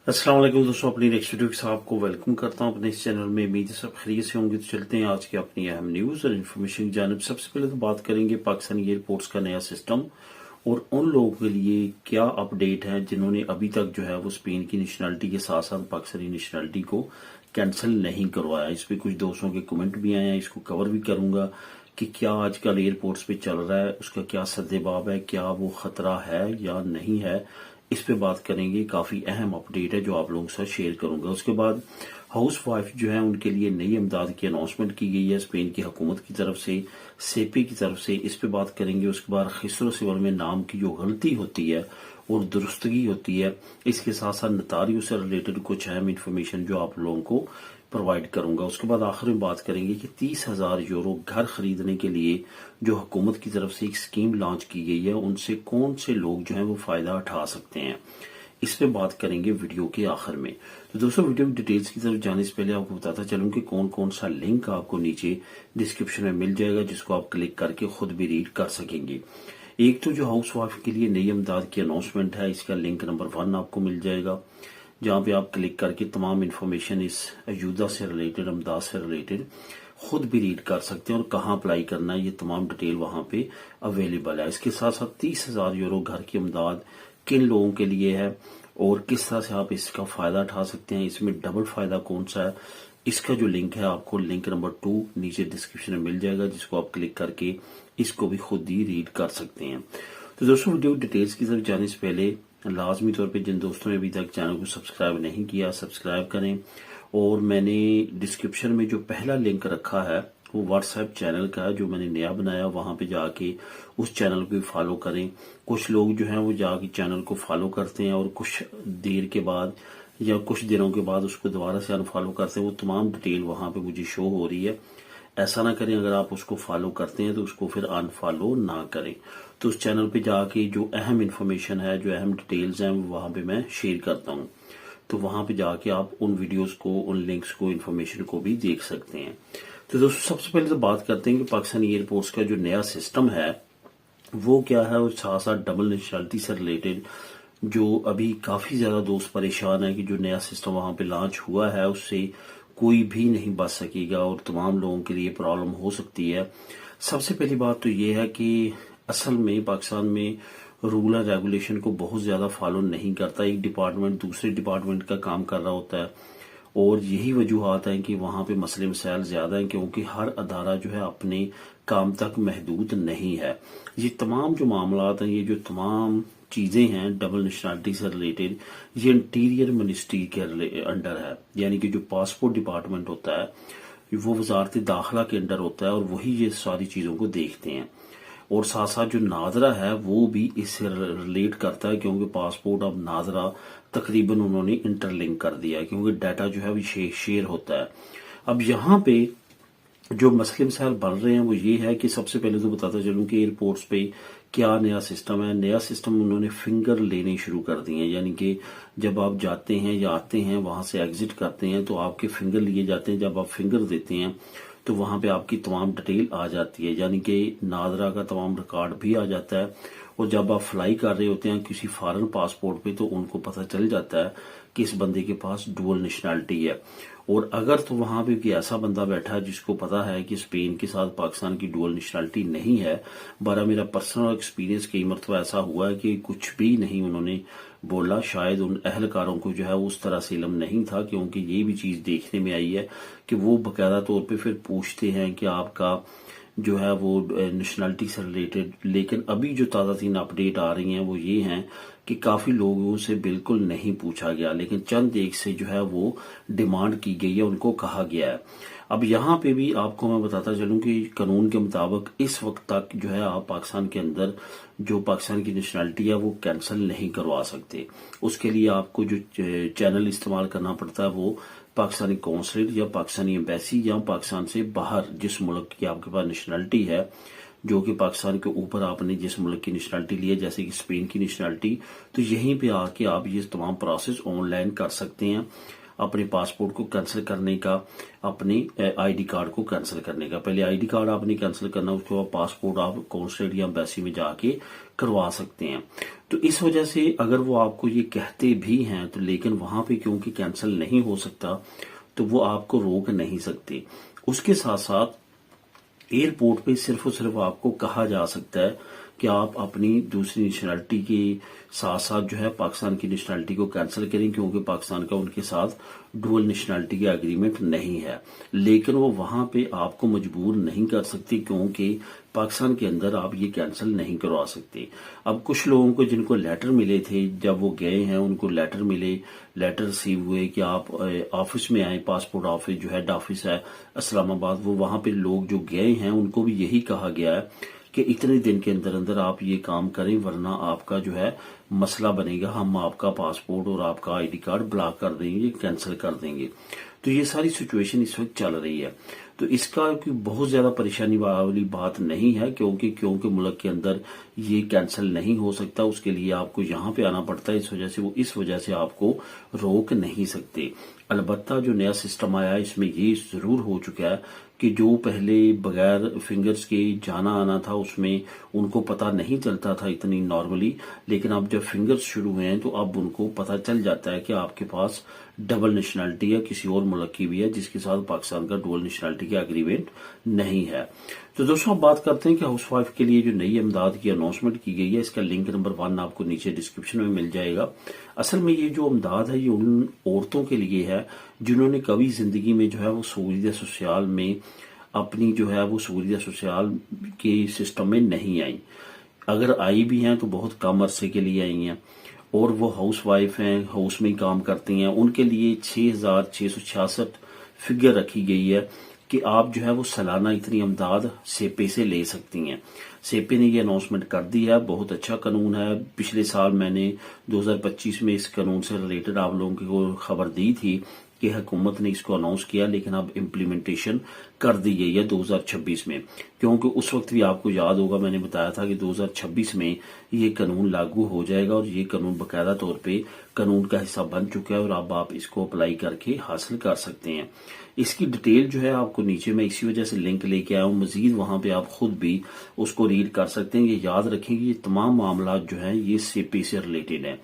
अस्सलाम वालेकुम दोस्तों, अपनी नेक्स्ट वीडियो के साथ आपको वेलकम करता हूं अपने इस चैनल में। उम्मीद है सब खैरियत से होंगे। तो चलते हैं आज की अपनी अहम न्यूज़ और इन्फॉर्मेशन की जानिब। सबसे पहले तो बात करेंगे पाकिस्तानी एयरपोर्ट्स का नया सिस्टम और उन लोगों के लिए क्या अपडेट है जिन्होंने अभी तक जो है वो स्पेन की नेशनलिटी के साथ साथ पाकिस्तानी नेशनलिटी को कैंसिल नहीं करवाया। इस पर कुछ दोस्तों के कमेंट भी आए हैं, इसको कवर भी करूंगा कि क्या आजकल एयरपोर्ट्स पे चल रहा है, उसका क्या सद्देबाब है, क्या वो खतरा है या नहीं है, इस पे बात करेंगे। काफी अहम अपडेट है जो आप लोगों के साथ शेयर करूंगा। उसके बाद हाउस वाइफ जो है उनके लिए नई इमदाद की अनाउंसमेंट की गई है स्पेन की हुकूमत की तरफ से, सेपी की तरफ से, इस पे बात करेंगे। उसके बाद खिसरो सिवर में नाम की जो गलती होती है और दुरुस्तगी होती है, इसके साथ साथ नतारियों से रिलेटेड कुछ अहम इन्फॉर्मेशन जो आप लोगों को प्रोवाइड करूंगा। उसके बाद आखिर में बात करेंगे कि 30,000 यूरो घर खरीदने के लिए जो हुकूमत की तरफ से एक स्कीम लॉन्च की गई है, उनसे कौन से लोग जो हैं वो फायदा उठा सकते हैं, इस पे बात करेंगे वीडियो के आखिर में। तो दोस्तों, वीडियो की डिटेल्स की तरफ जाने से पहले आपको बताता चलूं कि कौन कौन सा लिंक आपको नीचे डिस्क्रिप्शन में मिल जाएगा जिसको आप क्लिक करके खुद भी रीड कर सकेंगे। एक तो जो हाउस वाइफ के लिए नई इमदाद की अनाउंसमेंट है, इसका लिंक नंबर 1 आपको मिल जाएगा, जहां पे आप क्लिक करके तमाम इन्फॉर्मेशन इस अयूदा से रिलेटेड, इमदाद से रिलेटेड खुद भी रीड कर सकते हैं और कहाँ अप्लाई करना है, ये तमाम डिटेल वहां पे अवेलेबल है। इसके साथ साथ 30,000 यूरो घर की इमदाद किन लोगों के लिए है और किस तरह से आप इसका फायदा उठा सकते हैं, इसमें डबल फायदा कौन सा है, इसका जो लिंक है आपको लिंक नंबर 2 नीचे डिस्क्रिप्शन में मिल जाएगा, जिसको आप क्लिक करके इसको भी खुद ही रीड कर सकते हैं। तो दोस्तों, वीडियो डिटेल्स की तरफ जाने से पहले लाजमी तौर पे जिन दोस्तों ने अभी तक चैनल को सब्सक्राइब नहीं किया, सब्सक्राइब करें। और मैंने डिस्क्रिप्शन में जो पहला लिंक रखा है वो व्हाट्सएप चैनल का है जो मैंने नया बनाया, वहां पे जाके उस चैनल को फॉलो करें। कुछ लोग जो हैं वो जाके चैनल को फॉलो करते हैं और कुछ देर के बाद या कुछ दिनों के बाद उसको दोबारा से अनफॉलो करते हैं। वो तमाम डिटेल वहां पे मुझे शो हो रही है। ऐसा ना करें, अगर आप उसको फॉलो करते हैं तो उसको फिर अनफॉलो ना करें। तो उस चैनल पे जाके जो अहम इन्फॉर्मेशन है, जो अहम डिटेल्स हैं, वो वहां पे मैं शेयर करता हूँ। तो वहां पे जाके आप उन वीडियोस को, उन लिंक्स को, इन्फॉर्मेशन को भी देख सकते हैं। तो दोस्तों, सबसे पहले तो बात करते हैं कि पाकिस्तानी एयरपोर्ट्स का जो नया सिस्टम है वो क्या है, और साथ साथ डबल नेशनलिटी से रिलेटेड जो अभी काफी ज्यादा दोस्त परेशान है कि जो नया सिस्टम वहां पे लॉन्च हुआ है उससे कोई भी नहीं बच सकेगा और तमाम लोगों के लिए प्रॉब्लम हो सकती है। सबसे पहली बात तो ये है कि असल में पाकिस्तान में रूल और रेगुलेशन को बहुत ज्यादा फॉलो नहीं करता। एक डिपार्टमेंट दूसरे डिपार्टमेंट का काम कर रहा होता है और यही वजूहत है कि वहां पे मसले मसाइल ज्यादा हैं, क्योंकि हर अदारा जो है अपने काम तक महदूद नहीं है। ये तमाम जो मामलात हैं, ये जो तमाम चीजें हैं डबल नेशनलिटी से रिलेटेड, ये इंटीरियर मिनिस्ट्री के अंडर है, यानी कि जो पासपोर्ट डिपार्टमेंट होता है वो वजारत दाखिला के अंडर होता है और वही ये सारी चीजों को देखते हैं। और साथ साथ जो नादरा है वो भी इससे रिलेट करता है, क्योंकि पासपोर्ट अब नादरा तकरीबन उन्होंने इंटरलिंक कर दिया है, क्योंकि डाटा जो है वो शेयर होता है। अब यहाँ पे जो मसले मसाइल बन रहे हैं वो ये है कि सबसे पहले तो बताता चलूं कि एयरपोर्ट्स पे क्या नया सिस्टम है। नया सिस्टम उन्होंने फिंगर लेने शुरू कर दिए हैं, यानी कि जब आप जाते हैं या आते हैं, वहां से एग्जिट करते हैं तो आपके फिंगर लिए जाते हैं। जब आप फिंगर देते हैं तो वहां पे आपकी तमाम डिटेल आ जाती है, यानी कि नादरा का तमाम रिकॉर्ड भी आ जाता है। और जब आप फ्लाई कर रहे होते हैं किसी फॉरेन पासपोर्ट पे तो उनको पता चल जाता है कि इस बंदे के पास डुअल नेशनलिटी है। और अगर तो वहां पे भी ऐसा बंदा बैठा है जिसको पता है कि स्पेन के साथ पाकिस्तान की डुअल नेशनलिटी नहीं है, बारा मेरा पर्सनल एक्सपीरियंस कई मरतबा ऐसा हुआ है कि कुछ भी नहीं उन्होंने बोला। शायद उन अहलकारों को जो है उस तरह से इल्म नहीं था, क्योंकि ये भी चीज देखने में आई है कि वो बकायदा तौर पे फिर पूछते हैं कि आपका जो है वो नेशनलिटी से रिलेटेड। लेकिन अभी जो ताज़ा तीन अपडेट आ रही हैं वो ये हैं कि काफी लोगों से बिल्कुल नहीं पूछा गया, लेकिन चंद एक से जो है वो डिमांड की गई है, उनको कहा गया है। अब यहाँ पे भी आपको मैं बताता चलूं कि कानून के मुताबिक इस वक्त तक जो है आप पाकिस्तान के अंदर जो पाकिस्तान की नेशनलिटी है वो कैंसिल नहीं करवा सकते। उसके लिए आपको जो चैनल इस्तेमाल करना पड़ता है वो पाकिस्तानी कौंसलेट या पाकिस्तानी एम्बेसी या पाकिस्तान से बाहर जिस मुल्क की आपके पास नेशनलिटी है, जो कि पाकिस्तान के ऊपर आपने जिस मुल्क की नेशनलिटी ली है, जैसे कि स्पेन की नेशनलिटी, तो यहीं पे आके आप ये तमाम प्रोसेस ऑनलाइन कर सकते हैं। اپنے پاسپورٹ کو کینسل کرنے کا، اپنے آئی ڈی کارڈ کو کینسل کرنے کا۔ پہلے آئی ڈی کارڈ آپ نے کینسل کرنا، اس کے بعد پاسپورٹ آپ کونسلیٹ یا ایمبیسی میں جا کے کروا سکتے ہیں۔ تو اس وجہ سے اگر وہ آپ کو یہ کہتے بھی ہیں تو لیکن وہاں پہ کیونکہ کینسل نہیں ہو سکتا تو وہ آپ کو روک نہیں سکتے۔ اس کے ساتھ ساتھ ایئرپورٹ پہ صرف اور صرف آپ کو کہا جا سکتا ہے کہ آپ اپنی دوسری نیشنلٹی کے ساتھ ساتھ جو ہے پاکستان کی نیشنلٹی کو کینسل کریں، کیونکہ پاکستان کا ان کے ساتھ ڈوئل نیشنلٹی کا ایگریمنٹ نہیں ہے۔ لیکن وہ وہاں پہ آپ کو مجبور نہیں کر سکتی، کیونکہ پاکستان کے اندر آپ یہ کینسل نہیں کروا سکتے۔ اب کچھ لوگوں کو جن کو لیٹر ملے تھے، جب وہ گئے ہیں ان کو لیٹر ملے، لیٹر ریسیو ہوئے کہ آپ آفس میں آئیں، پاسپورٹ آفس جو ہیڈ آفس ہے اسلام آباد، وہ وہاں پہ لوگ جو گئے ہیں ان کو بھی یہی کہا گیا ہے کہ اتنے دن کے اندر اندر آپ یہ کام کریں، ورنہ آپ کا جو ہے مسئلہ بنے گا، ہم آپ کا پاسپورٹ اور آپ کا آئی ڈی کارڈ بلاک کر دیں گے، کینسل کر دیں گے۔ تو یہ ساری سچویشن اس وقت چل رہی ہے۔ تو اس کا کوئی بہت زیادہ پریشانی والی بات نہیں ہے، کیونکہ ملک کے اندر یہ کینسل نہیں ہو سکتا، اس کے لیے آپ کو یہاں پہ آنا پڑتا ہے، اس وجہ سے آپ کو روک نہیں سکتے۔ البتہ جو نیا سسٹم آیا ہے اس میں یہ ضرور ہو چکا ہے کہ جو پہلے بغیر فنگرز کے جانا آنا تھا اس میں ان کو پتہ نہیں چلتا تھا اتنی نارملی، لیکن اب جب فنگرز شروع ہوئے ہیں تو اب ان کو پتہ چل جاتا ہے کہ آپ کے پاس ڈبل نیشنلٹی ہے، کسی اور ملک کی بھی ہے جس کے ساتھ پاکستان کا ڈبل نیشنلٹی کا ایگریمنٹ نہیں ہے۔ تو دوستوں اب بات کرتے ہیں کہ ہاؤس وائف کے لیے جو نئی امداد کی اناؤنسمنٹ کی گئی ہے، اس کا لنک نمبر 1 آپ کو نیچے ڈسکرپشن میں مل جائے گا۔ اصل میں یہ جو امداد ہے یہ ان عورتوں کے لیے ہے جنہوں نے کبھی زندگی میں جو ہے وہ سہولیت سوسیال میں اپنی جو ہے وہ سہولیت سوسیال کے سسٹم میں نہیں آئیں، اگر آئی بھی ہیں تو بہت کم عرصے کے لیے آئی ہیں، اور وہ ہاؤس وائف ہیں، ہاؤس میں ہی کام کرتی ہیں، ان کے لیے 6666 فگر رکھی گئی ہے کہ آپ جو ہے وہ سالانہ اتنی امداد سیپے سے لے سکتی ہیں۔ سیپے نے یہ اناؤنسمنٹ کر دی ہے، بہت اچھا قانون ہے۔ پچھلے سال میں نے 2025 میں اس قانون سے ریلیٹڈ آپ لوگوں کو خبر دی تھی کہ حکومت نے اس کو اناؤنس کیا، لیکن اب امپلیمنٹیشن کر دی گئی ہے 2026 میں، کیونکہ اس وقت بھی آپ کو یاد ہوگا میں نے بتایا تھا کہ 2026 میں یہ قانون لاگو ہو جائے گا، اور یہ قانون باقاعدہ طور پہ قانون کا حصہ بن چکا ہے، اور اب آپ اس کو اپلائی کر کے حاصل کر سکتے ہیں۔ اس کی ڈیٹیل جو ہے آپ کو نیچے میں اسی وجہ سے لنک لے کے آیا ہوں، مزید وہاں پہ آپ خود بھی اس کو ریڈ کر سکتے ہیں۔ یہ یاد رکھیں کہ یہ تمام معاملات جو ہیں یہ سیپے سے ریلیٹڈ ہیں،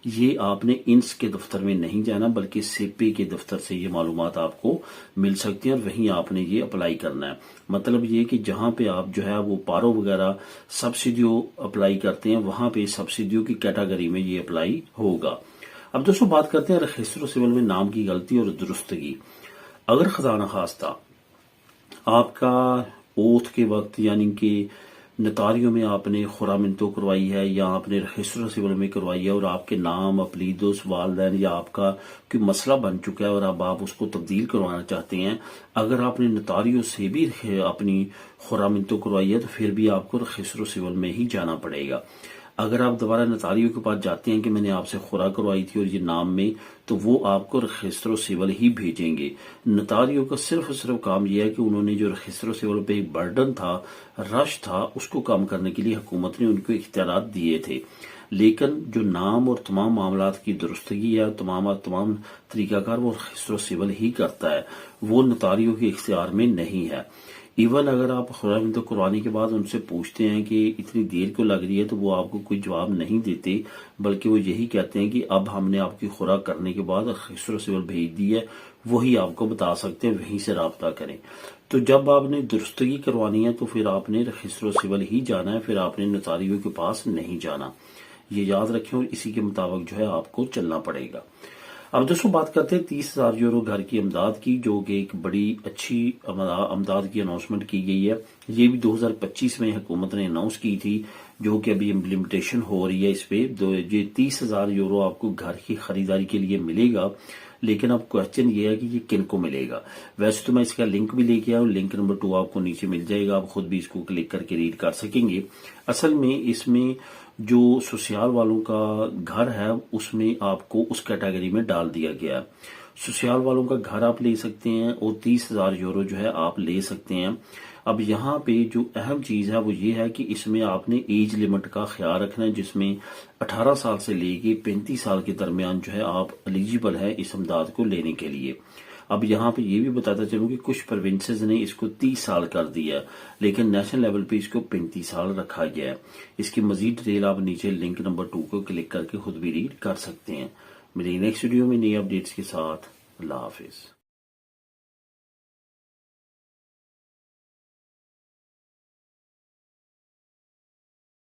یہ آپ نے انس کے دفتر میں نہیں جانا بلکہ سیپے کے دفتر سے یہ معلومات آپ کو مل سکتی ہیں، اور وہیں آپ نے یہ اپلائی کرنا ہے۔ مطلب یہ کہ جہاں پہ آپ جو ہے وہ پارو وغیرہ سبسڈیوں اپلائی کرتے ہیں وہاں پہ سبسڈیوں کی کیٹیگری میں یہ اپلائی ہوگا۔ اب دوستوں بات کرتے ہیں رجسٹر سول میں نام کی غلطی اور درستگی۔ اگر خدا نخواستہ آپ کا اوتھ کے وقت یعنی کہ نتاریوں میں آپ نے خورامنتو کروائی ہے یا آپ نے رجسٹر سول میں کروائی ہے، اور آپ کے نام اپلیدوس والدین یا آپ کا کوئی مسئلہ بن چکا ہے اور اب آپ اس کو تبدیل کروانا چاہتے ہیں، اگر آپ نے نتاریوں سے بھی اپنی خورامنتو کروائی ہے تو پھر بھی آپ کو رجسٹر سول میں ہی جانا پڑے گا۔ اگر آپ دوبارہ نتاریوں کے پاس جاتے ہیں کہ میں نے آپ سے خورا کروائی تھی اور یہ نام میں، تو وہ آپ کو رجسٹر سول ہی بھیجیں گے۔ نتاریوں کا صرف اور صرف کام یہ ہے کہ انہوں نے جو رجسٹر سول پہ ایک برڈن تھا، رش تھا، اس کو کم کرنے کے لیے حکومت نے ان کو اختیارات دیے تھے، لیکن جو نام اور تمام معاملات کی درستگی ہے، تمام طریقہ کار وہ رجسٹر سول ہی کرتا ہے، وہ نتاریوں کے اختیار میں نہیں ہے۔ ایون اگر آپ خورامنتو کروانے کے بعد ان سے پوچھتے ہیں کہ اتنی دیر کیوں لگ رہی ہے تو وہ آپ کو کوئی جواب نہیں دیتے، بلکہ وہ یہی کہتے ہیں کہ اب ہم نے آپ کی خوراک کرنے کے بعد رجسٹر سول بھیج دی ہے، وہی آپ کو بتا سکتے ہیں، وہیں سے رابطہ کریں۔ تو جب آپ نے درستگی کروانی ہے تو پھر آپ نے رجسٹر سول ہی جانا ہے، پھر آپ نے نتاریوں کے پاس نہیں جانا، یہ یاد رکھیں، اور اسی کے مطابق جو ہے آپ کو چلنا پڑے گا۔ اب دوستوں بات کرتے ہیں 30,000 یورو گھر کی امداد کی، جو کہ ایک بڑی اچھی امداد کی اناؤنسمنٹ کی گئی ہے۔ یہ بھی 2025 میں حکومت نے اناؤنس کی تھی، جو کہ ابھی امپلیمنٹیشن ہو رہی ہے اس پہ۔ یہ 30,000 یورو آپ کو گھر کی خریداری کے لیے ملے گا، لیکن اب کوشچن یہ ہے کہ یہ کن کو ملے گا۔ ویسے تو میں اس کا لنک بھی لے کے آیا ہوں، لنک نمبر 2 آپ کو نیچے مل جائے گا، آپ خود بھی اس کو کلک کر کے ریڈ کر سکیں گے۔ اصل میں اس میں جو سسیال والوں کا گھر ہے اس میں آپ کو اس کیٹیگری میں ڈال دیا گیا ہے۔ سسیال والوں کا گھر آپ لے سکتے ہیں اور 30,000 یورو جو ہے آپ لے سکتے ہیں۔ اب یہاں پہ جو اہم چیز ہے وہ یہ ہے کہ اس میں آپ نے ایج لمٹ کا خیال رکھنا ہے، جس میں 18 سال سے لے کے 35 سال کے درمیان جو ہے آپ ایلیجیبل ہے اس امداد کو لینے کے لیے۔ اب یہاں پہ یہ بھی بتاتا چلوں کہ کچھ پروونسز نے اس کو 30 سال کر دیا، لیکن نیشنل لیول پہ اس کو 35 سال رکھا گیا ہے۔ اس کی مزید ڈیٹیل آپ نیچے لنک نمبر 2 کو کلک کر کے خود بھی ریڈ کر سکتے ہیں۔ میری نیکسٹ ویڈیو میں نئی اپڈیٹس کے ساتھ اللہ حافظ۔